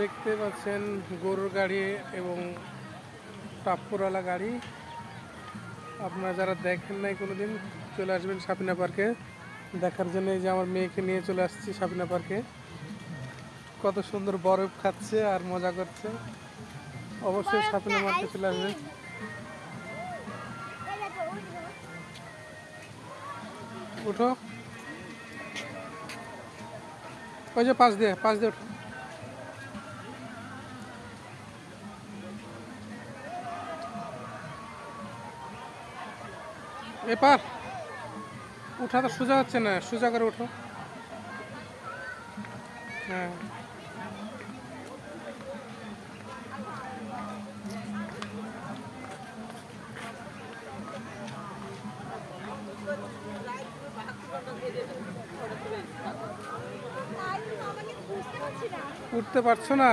দেখতে পাচ্ছেন গরুর গাড়ি এবং টাপ্পুরওয়ালা গাড়ি। আপনারা যারা দেখেন নাই কোনোদিন চলে আসবেন সাপিনা পার্কে দেখার জন্য। এই যে আমার মেয়েকে নিয়ে চলে আসছি সাপিনা পার্কে। কত সুন্দর বরফ খাচ্ছে আর মজা করছে। অবশ্যই সাপিনা পার্কে চলে আসবেন। উঠো, ওই যে পাশ দিয়ে উঠো। এপার উঠা তো সোজা হচ্ছে না, সোজা করে উঠো। হ্যাঁ, উঠতে পারছো না?